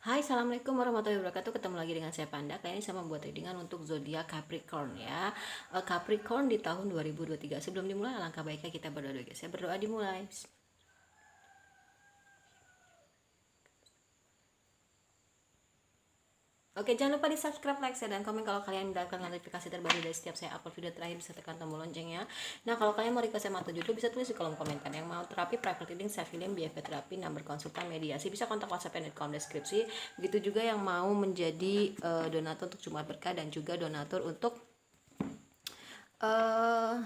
Hai, assalamualaikum warahmatullahi wabarakatuh. Ketemu lagi dengan saya Panda. Kali ini saya membuat readingan untuk zodiak Capricorn ya. Capricorn di tahun 2023. Sebelum dimulai, alangkah baiknya kita berdoa dulu, guys. Saya berdoa dimulai. Oke, jangan lupa di subscribe, like, share, dan komen kalau kalian mendapatkan notifikasi terbaru dari setiap saya upload video terakhir. Bisa tekan tombol loncengnya. Nah, kalau kalian mau request saya materi judul, bisa tulis di kolom komentar. Yang mau terapi, private reading, self healing, BFP terapi, nomor konsultan, mediasi, bisa kontak WhatsApp dan di kolom deskripsi. Begitu juga yang mau menjadi donatur untuk Jumat Berkah dan juga donatur untuk eh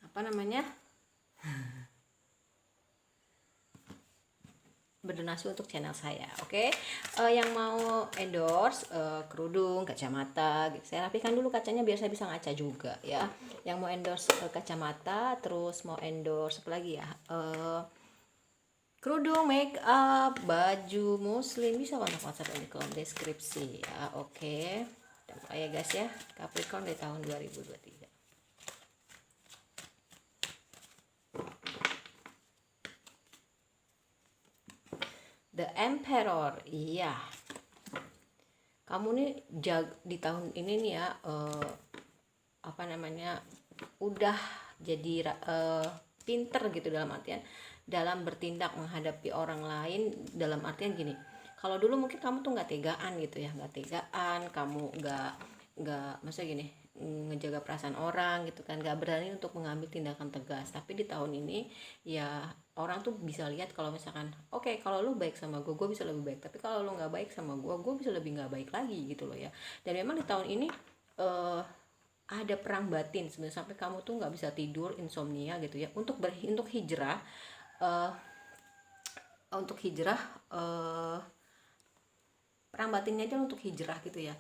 apa namanya berdonasi untuk channel saya. Oke. Yang mau endorse kerudung, kacamata gitu. Saya rapikan dulu kacanya biar saya bisa ngaca juga ya. Yang mau endorse kacamata, terus mau endorse apa lagi ya, kerudung, make up, baju muslim, bisa kontak WhatsApp di kolom deskripsi ya. Oke. Kita mulai ya guys ya. Capricorn di tahun 2023. The Emperor. Iya. Kamu nih di tahun ini nih ya, apa namanya, udah jadi pinter gitu, dalam artian dalam bertindak menghadapi orang lain. Dalam artian gini, kalau dulu mungkin kamu tuh nggak tegaan gitu ya, nggak tegaan, kamu nggak maksudnya gini, ngejaga perasaan orang gitu kan, nggak berani untuk mengambil tindakan tegas. Tapi di tahun ini ya, orang tuh bisa lihat kalau misalkan oke, kalau lu baik sama gue bisa lebih baik, tapi kalau lu nggak baik sama gue bisa lebih nggak baik lagi gitu loh ya. Dan memang di tahun ini eh ada perang batin sebenarnya, sampai kamu tuh nggak bisa tidur, insomnia gitu ya, untuk hijrah, eh untuk hijrah, eh perang batinnya aja untuk hijrah gitu ya.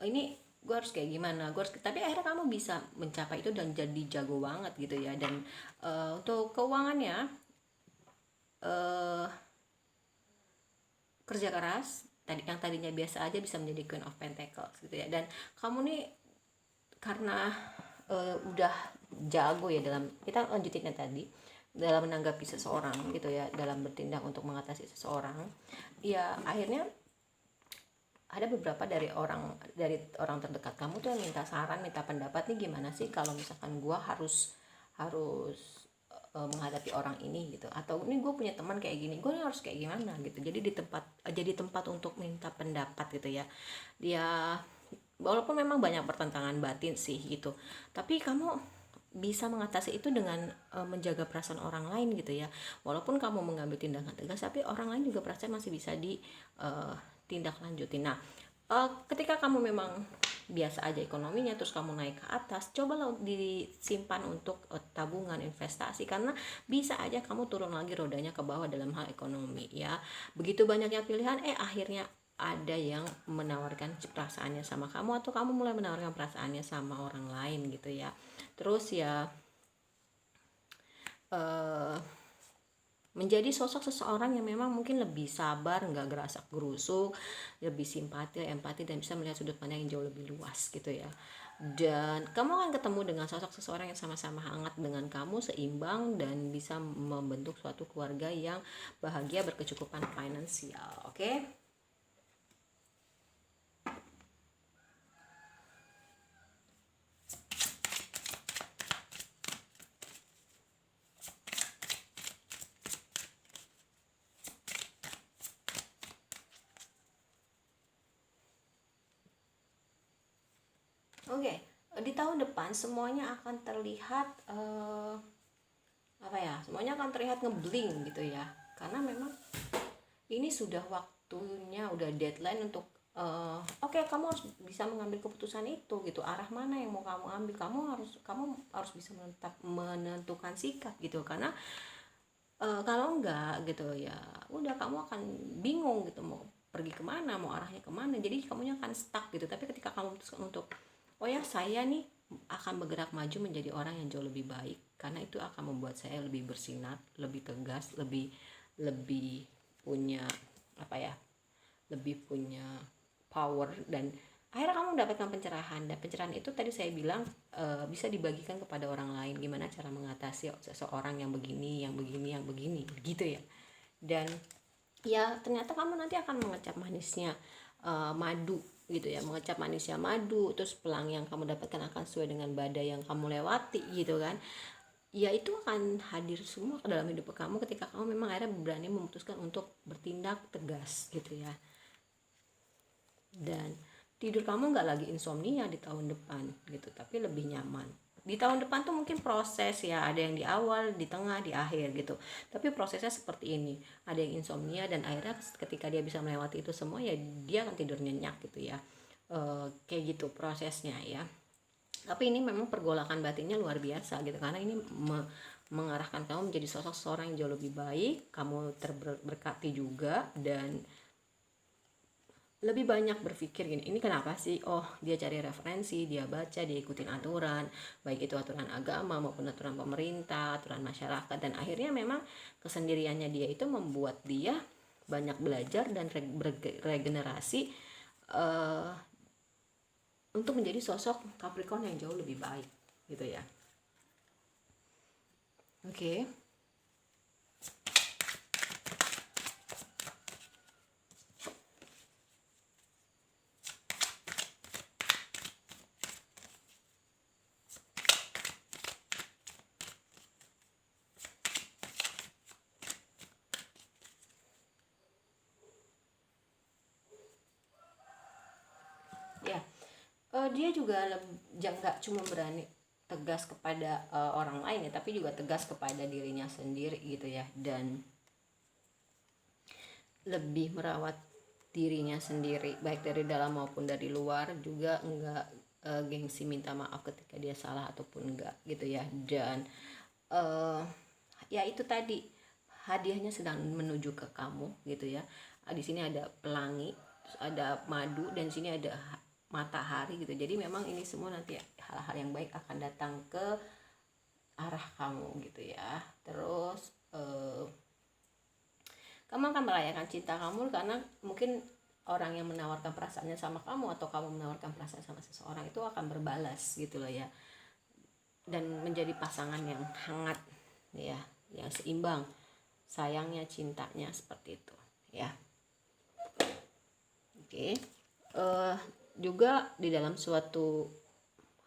Ini gue harus kayak gimana, gue harus, tapi akhirnya kamu bisa mencapai itu dan jadi jago banget gitu ya. Dan untuk keuangannya, eh kerja keras, yang tadinya biasa aja bisa menjadi Queen of Pentacles gitu ya. Dan kamu nih karena udah jago ya, dalam kita lanjutinnya tadi, dalam menanggapi seseorang gitu ya, dalam bertindak untuk mengatasi seseorang ya. Akhirnya ada beberapa dari orang terdekat kamu tuh yang minta saran, minta pendapat nih, gimana sih kalau misalkan gue harus menghadapi orang ini gitu, atau ini gue punya teman kayak gini, gue harus kayak gimana gitu. Jadi jadi tempat untuk minta pendapat gitu ya. Dia walaupun memang banyak pertentangan batin sih gitu, tapi kamu bisa mengatasi itu dengan menjaga perasaan orang lain gitu ya. Walaupun kamu mengambil tindakan tegas, tapi orang lain juga perasaan masih bisa di tindak lanjutin. Nah, ketika kamu memang biasa aja ekonominya, terus kamu naik ke atas, cobalah disimpan untuk tabungan, investasi, karena bisa aja kamu turun lagi rodanya ke bawah dalam hal ekonomi ya. Begitu banyaknya pilihan, akhirnya ada yang menawarkan perasaannya sama kamu, atau kamu mulai menawarkan perasaannya sama orang lain gitu ya. Terus ya, eh, menjadi sosok seseorang yang memang mungkin lebih sabar, nggak gerasak gerusuk, lebih simpati, empati, dan bisa melihat sudut pandang yang jauh lebih luas gitu ya. Dan kamu akan ketemu dengan sosok seseorang yang sama-sama hangat dengan kamu, seimbang, dan bisa membentuk suatu keluarga yang bahagia, berkecukupan finansial. Oke. Oke, di tahun depan semuanya akan terlihat apa ya? Semuanya akan terlihat ngebling gitu ya. Karena memang ini sudah waktunya, udah deadline untuk oke, kamu harus bisa mengambil keputusan itu gitu. Arah mana yang mau kamu ambil? Kamu harus bisa menentukan sikap gitu. Karena kalau enggak gitu ya, udah kamu akan bingung gitu, mau pergi kemana, mau arahnya kemana. Jadi kamunya akan stuck gitu. Tapi ketika kamu memutuskan untuk oh ya, saya nih akan bergerak maju menjadi orang yang jauh lebih baik, karena itu akan membuat saya lebih bersinar, lebih tegas, lebih lebih punya apa ya, lebih punya power. Dan akhirnya kamu mendapatkan pencerahan. Dan pencerahan itu tadi saya bilang bisa dibagikan kepada orang lain, gimana cara mengatasi seseorang yang begini, yang begini, yang begini gitu ya. Dan ya ternyata kamu nanti akan mengecap manisnya madu gitu ya, mengecap manisnya madu, terus pelangi yang kamu dapatkan akan sesuai dengan badai yang kamu lewati gitu kan. Ya itu akan hadir semua ke dalam hidup kamu ketika kamu memang akhirnya berani memutuskan untuk bertindak tegas gitu ya. Dan tidur kamu nggak lagi insomnia di tahun depan gitu, tapi lebih nyaman. Di tahun depan tuh mungkin proses ya, ada yang di awal, di tengah, di akhir gitu, tapi prosesnya seperti ini. Ada yang insomnia dan akhirnya ketika dia bisa melewati itu semua ya dia akan tidur nyenyak gitu ya. Kayak gitu prosesnya ya. Tapi ini memang pergolakan batinnya luar biasa gitu, karena ini mengarahkan kamu menjadi sosok seorang yang jauh lebih baik, kamu terberkati juga, dan lebih banyak berpikir gini, ini kenapa sih, oh dia cari referensi, dia baca, dia ikutin aturan, baik itu aturan agama maupun aturan pemerintah, aturan masyarakat, dan akhirnya memang kesendiriannya dia itu membuat dia banyak belajar dan regenerasi untuk menjadi sosok Capricorn yang jauh lebih baik gitu ya. Oke. Ya, dia juga nggak cuma berani tegas kepada orang lain ya, tapi juga tegas kepada dirinya sendiri gitu ya, dan lebih merawat dirinya sendiri baik dari dalam maupun dari luar, juga enggak gengsi minta maaf ketika dia salah ataupun enggak gitu ya. Dan ya itu tadi, hadiahnya sedang menuju ke kamu gitu ya. Di sini ada pelangi, ada madu, dan di sini ada matahari gitu. Jadi memang ini semua nanti hal-hal yang baik akan datang ke arah kamu gitu ya. Terus kamu akan merayakan cinta kamu, karena mungkin orang yang menawarkan perasaannya sama kamu atau kamu menawarkan perasaan sama seseorang itu akan berbalas gitu loh ya, dan menjadi pasangan yang hangat ya, yang seimbang sayangnya, cintanya, seperti itu ya. Oke. Juga di dalam suatu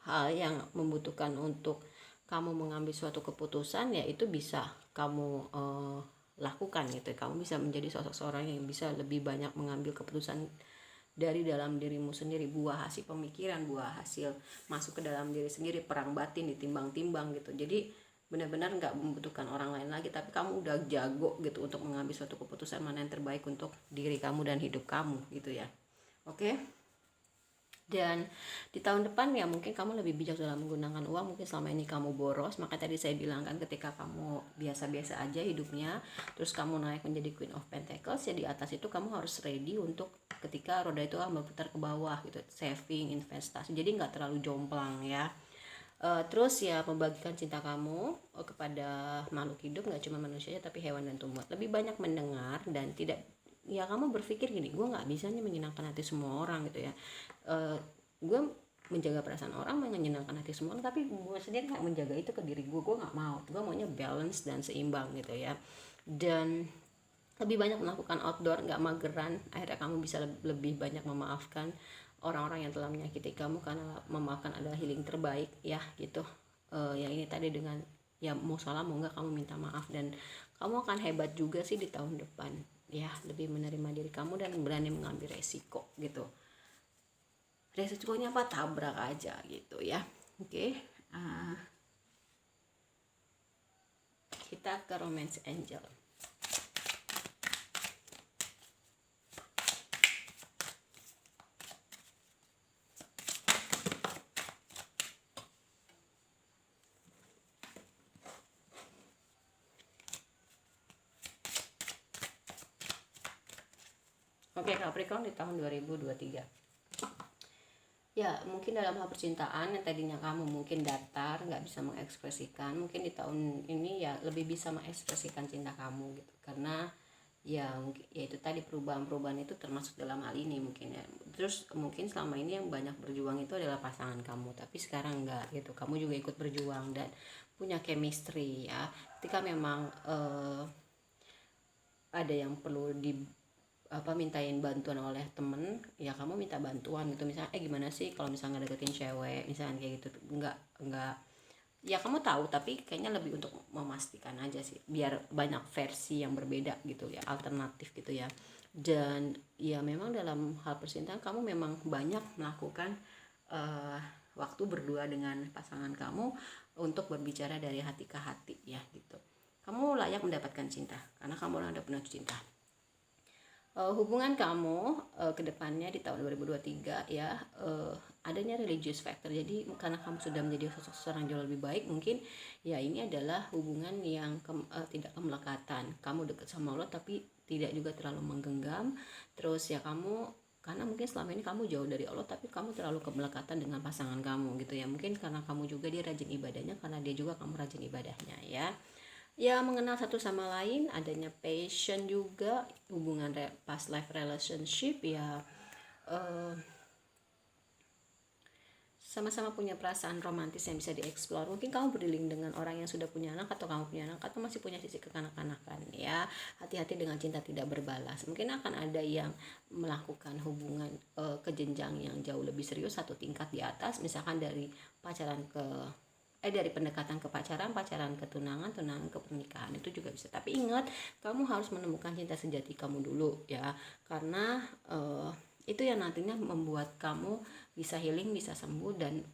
hal yang membutuhkan untuk kamu mengambil suatu keputusan, ya itu bisa kamu lakukan gitu. Kamu bisa menjadi sosok seorang yang bisa lebih banyak mengambil keputusan dari dalam dirimu sendiri, buah hasil pemikiran, buah hasil masuk ke dalam diri sendiri, perang batin ditimbang-timbang gitu. Jadi benar-benar nggak membutuhkan orang lain lagi, tapi kamu udah jago gitu untuk mengambil suatu keputusan mana yang terbaik untuk diri kamu dan hidup kamu gitu ya. Oke. Dan di tahun depan ya mungkin kamu lebih bijak dalam menggunakan uang. Mungkin selama ini kamu boros, maka tadi saya bilang kan, ketika kamu biasa-biasa aja hidupnya, terus kamu naik menjadi Queen of Pentacles, ya di atas itu kamu harus ready untuk ketika roda itu akan berputar ke bawah gitu, saving, investasi, jadi nggak terlalu jomplang ya. Terus ya membagikan cinta kamu kepada makhluk hidup, nggak cuma manusia tapi hewan dan tumbuhan. Lebih banyak mendengar dan tidak, ya kamu berpikir gini, gue nggak bisa nih menyenangkan hati semua orang gitu ya. Gue menjaga perasaan orang, menyenangkan hati semua orang, tapi gue sendiri nggak menjaga itu ke diri gue nggak mau. Gue maunya balance dan seimbang gitu ya. Dan lebih banyak melakukan outdoor, nggak mageran. Akhirnya kamu bisa lebih banyak memaafkan orang-orang yang telah menyakiti kamu, karena memaafkan adalah healing terbaik ya gitu. Yang ini tadi dengan ya mau salah mau nggak kamu minta maaf, dan kamu akan hebat juga sih di tahun depan ya, lebih menerima diri kamu dan berani mengambil resiko gitu. Resikonya apa? Tabrak aja gitu ya. Oke. Kita ke Romance Angel. Oke, Capricorn di tahun 2023. Ya, mungkin dalam hal percintaan yang tadinya kamu mungkin datar, nggak bisa mengekspresikan, mungkin di tahun ini ya lebih bisa mengekspresikan cinta kamu gitu. Karena ya itu tadi, perubahan-perubahan itu termasuk dalam hal ini mungkin ya. Terus mungkin selama ini yang banyak berjuang itu adalah pasangan kamu, tapi sekarang enggak gitu. Kamu juga ikut berjuang dan punya chemistry ya. Ketika memang ada yang perlu di mintain bantuan oleh temen, ya kamu minta bantuan gitu, misalnya gimana sih kalau misalnya deketin cewek misalnya kayak gitu. Enggak, ya kamu tahu tapi kayaknya lebih untuk memastikan aja sih, biar banyak versi yang berbeda gitu ya, alternatif gitu ya. Dan ya memang dalam hal percintaan kamu memang banyak melakukan waktu berdua dengan pasangan kamu untuk berbicara dari hati ke hati ya gitu. Kamu layak mendapatkan cinta karena kamu orang udah penuh cinta. Hubungan kamu ke depannya di tahun 2023 ya, adanya religious factor. Jadi karena kamu sudah menjadi seseorang jauh lebih baik, mungkin ya ini adalah hubungan yang tidak kemelekatan. Kamu dekat sama Allah tapi tidak juga terlalu menggenggam. Terus ya kamu, karena mungkin selama ini kamu jauh dari Allah tapi kamu terlalu kemelekatan dengan pasangan kamu gitu ya. Mungkin karena kamu juga dia rajin ibadahnya, karena dia juga kamu rajin ibadahnya ya. Ya mengenal satu sama lain, adanya passion juga, hubungan past life relationship ya, sama-sama punya perasaan romantis yang bisa dieksplor. Mungkin kamu berdilling dengan orang yang sudah punya anak, atau kamu punya anak atau masih punya sisi kekanak-kanakan ya. Hati-hati dengan cinta tidak berbalas. Mungkin akan ada yang melakukan hubungan ke jenjang yang jauh lebih serius, satu tingkat di atas, misalkan dari pacaran ke dari pendekatan ke pacaran ke tunangan ke pernikahan, itu juga bisa. Tapi ingat, kamu harus menemukan cinta sejati kamu dulu ya, karena itu yang nantinya membuat kamu bisa healing, bisa sembuh dan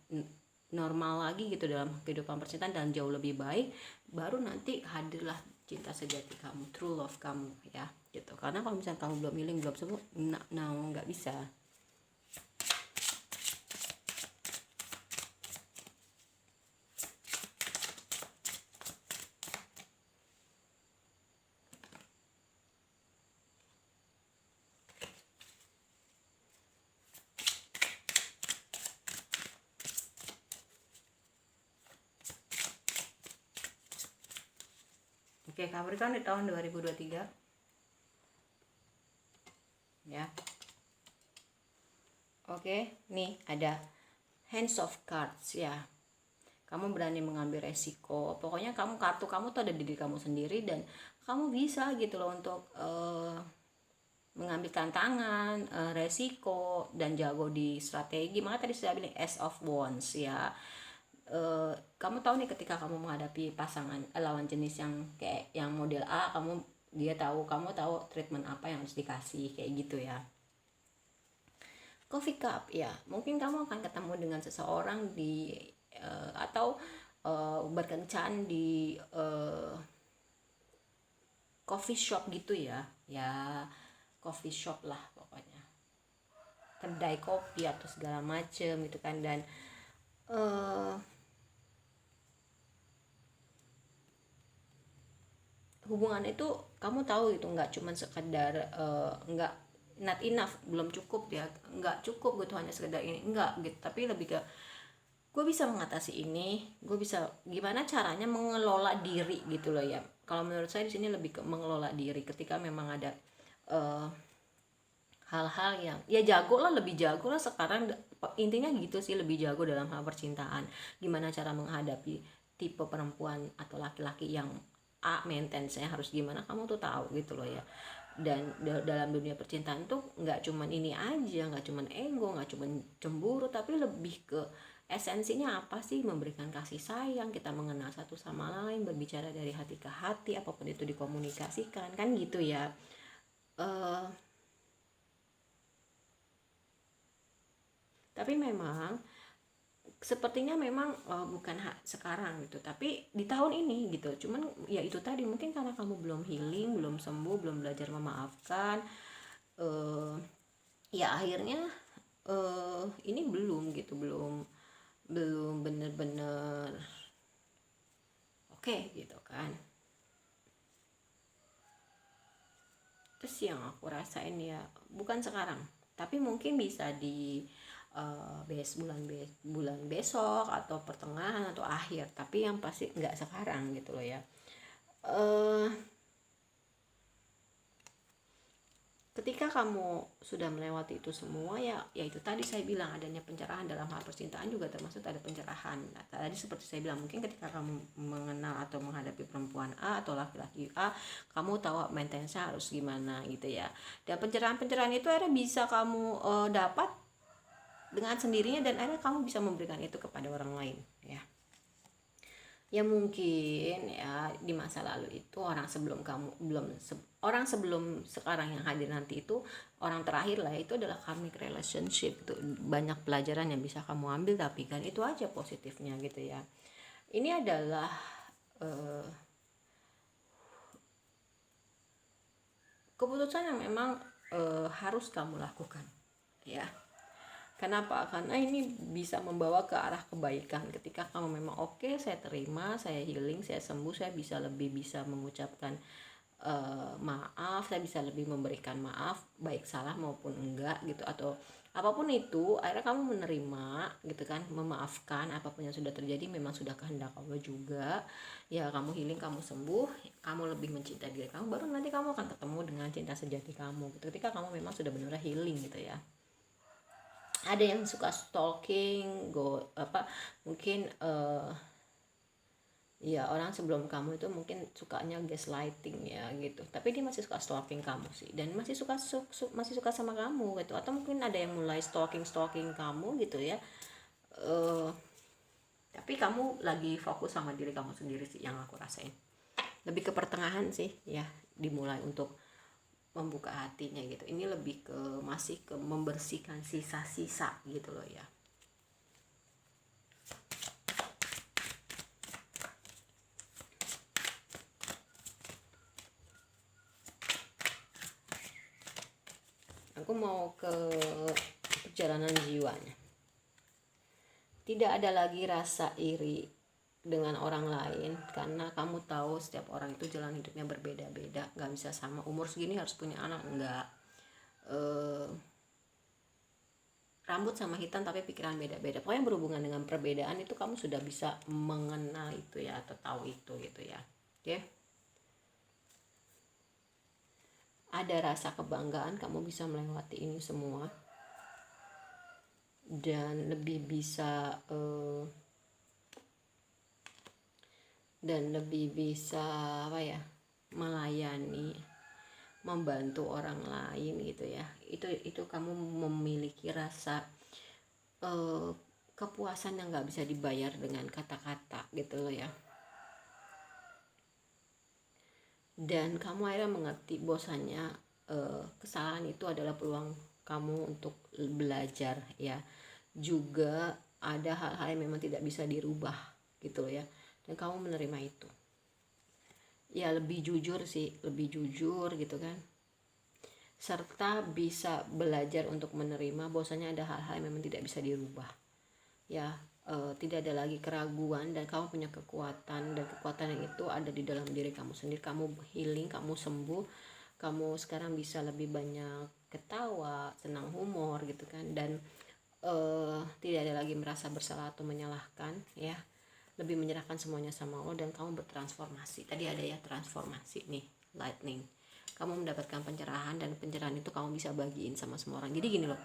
normal lagi gitu dalam kehidupan percintaan dan jauh lebih baik. Baru nanti hadirlah cinta sejati kamu, true love kamu ya gitu. Karena kalau misalnya kamu belum healing, belum sembuh, nggak bisa. Oke, Capricorn di tahun 2023 ya. Oke, nih ada Hands of Cards ya. Kamu berani mengambil resiko. Pokoknya kartu kamu tuh ada di diri kamu sendiri, dan kamu bisa gitu loh untuk mengambil tantangan, resiko, dan jago di strategi. Makanya tadi saya bilang Ace of Wands ya. Kamu tahu nih, ketika kamu menghadapi pasangan lawan jenis yang kayak yang model A, kamu tahu treatment apa yang harus dikasih kayak gitu ya. Coffee cup ya, mungkin kamu akan ketemu dengan seseorang di atau berkencan di coffee shop gitu ya, coffee shop lah pokoknya, kedai kopi atau segala macem gitu kan. Dan hubungan itu kamu tahu itu nggak cuma sekedar nggak not enough, belum cukup ya, nggak cukup gitu hanya sekedar ini, enggak gitu, tapi lebih ke gue bisa mengatasi ini, gue bisa gimana caranya mengelola diri gitu loh ya. Kalau menurut saya di sini lebih ke mengelola diri ketika memang ada hal-hal yang ya lebih jago lah sekarang, intinya gitu sih, lebih jago dalam hal percintaan, gimana cara menghadapi tipe perempuan atau laki-laki yang A, maintenance-nya harus gimana, kamu tuh tahu gitu loh ya. Dan dalam dunia percintaan tuh nggak cuman ini aja, nggak cuman ego, nggak cuman cemburu, tapi lebih ke esensinya apa sih, memberikan kasih sayang, kita mengenal satu sama lain, berbicara dari hati ke hati, apapun itu dikomunikasikan kan gitu ya. Tapi memang sepertinya memang bukan sekarang gitu, tapi di tahun ini gitu. Cuman ya itu tadi, mungkin karena kamu belum healing, belum sembuh, belum belajar memaafkan, ya akhirnya ini belum gitu, belum bener-bener oke gitu kan. Terus yang aku rasain ya bukan sekarang, tapi mungkin bisa di bulan besok atau pertengahan atau akhir, tapi yang pasti nggak sekarang gitu loh ya. ketika kamu sudah melewati itu semua, ya itu tadi saya bilang adanya pencerahan dalam hal percintaan juga termasuk ada pencerahan. Nah, tadi seperti saya bilang, mungkin ketika kamu mengenal atau menghadapi perempuan A atau laki-laki A, kamu tahu maintenance harus gimana gitu ya. Dan pencerahan itu akhirnya bisa kamu dapat dengan sendirinya, dan akhirnya kamu bisa memberikan itu kepada orang lain ya. Ya mungkin ya di masa lalu itu orang sebelum kamu orang sebelum sekarang yang hadir nanti itu orang terakhir lah, itu adalah karmic relationship. Itu banyak pelajaran yang bisa kamu ambil, tapi kan itu aja positifnya gitu ya. Ini adalah keputusan yang memang harus kamu lakukan ya. Kenapa? Karena ini bisa membawa ke arah kebaikan. Ketika kamu memang oke, saya terima, saya healing, saya sembuh, saya bisa mengucapkan maaf, saya bisa lebih memberikan maaf, baik salah maupun enggak gitu, atau apapun itu, akhirnya kamu menerima gitu kan, memaafkan apapun yang sudah terjadi, memang sudah kehendak Allah juga ya. Kamu healing, kamu sembuh, kamu lebih mencintai diri kamu, baru nanti kamu akan ketemu dengan cinta sejati kamu gitu, ketika kamu memang sudah benar-benar healing gitu ya. Ada yang suka stalking, mungkin ya orang sebelum kamu itu mungkin sukanya gaslighting ya gitu, tapi dia masih suka stalking kamu sih, dan masih suka sama kamu gitu. Atau mungkin ada yang mulai stalking kamu gitu ya, tapi kamu lagi fokus sama diri kamu sendiri sih, yang aku rasain lebih ke pertengahan sih ya, dimulai untuk membuka hatinya gitu. Ini lebih ke masih ke membersihkan sisa-sisa gitu loh ya. Aku mau ke perjalanan jiwanya. Tidak ada lagi rasa iri dengan orang lain, karena kamu tahu setiap orang itu jalan hidupnya berbeda-beda, nggak bisa sama. Umur segini harus punya anak, enggak. Rambut sama hitam tapi pikiran beda-beda. Pokoknya berhubungan dengan perbedaan itu kamu sudah bisa mengenal itu ya, atau tahu itu gitu ya. Oke. Ada rasa kebanggaan kamu bisa melewati ini semua, dan lebih bisa melayani, membantu orang lain gitu ya. Itu kamu memiliki rasa kepuasan yang nggak bisa dibayar dengan kata-kata gitu loh ya. Dan kamu akhirnya mengerti bahwasanya kesalahan itu adalah peluang kamu untuk belajar ya. Juga ada hal-hal yang memang tidak bisa dirubah gitu loh ya, dan kamu menerima itu ya. Lebih jujur gitu kan, serta bisa belajar untuk menerima bahwasanya ada hal-hal yang memang tidak bisa dirubah ya. Tidak ada lagi keraguan, dan kamu punya kekuatan, dan kekuatan yang itu ada di dalam diri kamu sendiri. Kamu healing, kamu sembuh, kamu sekarang bisa lebih banyak ketawa, senang humor gitu kan, dan tidak ada lagi merasa bersalah atau menyalahkan ya. Lebih menyerahkan semuanya sama Allah, dan kamu bertransformasi. Tadi ada ya transformasi nih, lightning. Kamu mendapatkan pencerahan, dan pencerahan itu kamu bisa bagiin sama semua orang. Jadi gini loh,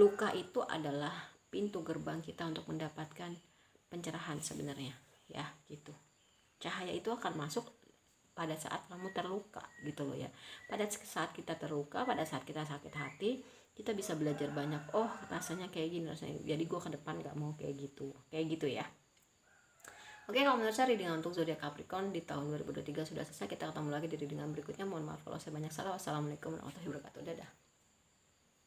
luka itu adalah pintu gerbang kita untuk mendapatkan pencerahan sebenarnya ya gitu. Cahaya itu akan masuk pada saat kamu terluka gitu loh ya. Pada saat kita terluka, pada saat kita sakit hati, kita bisa belajar banyak. Oh rasanya kayak gini rasanya, jadi gue ke depan gak mau kayak gitu ya. Oke, kalau menurut saya reading untuk zodiak Capricorn di tahun 2023 sudah selesai. Kita ketemu lagi di readingan berikutnya. Mohon maaf kalau saya banyak salah. Wassalamualaikum warahmatullahi wabarakatuh. Dadah.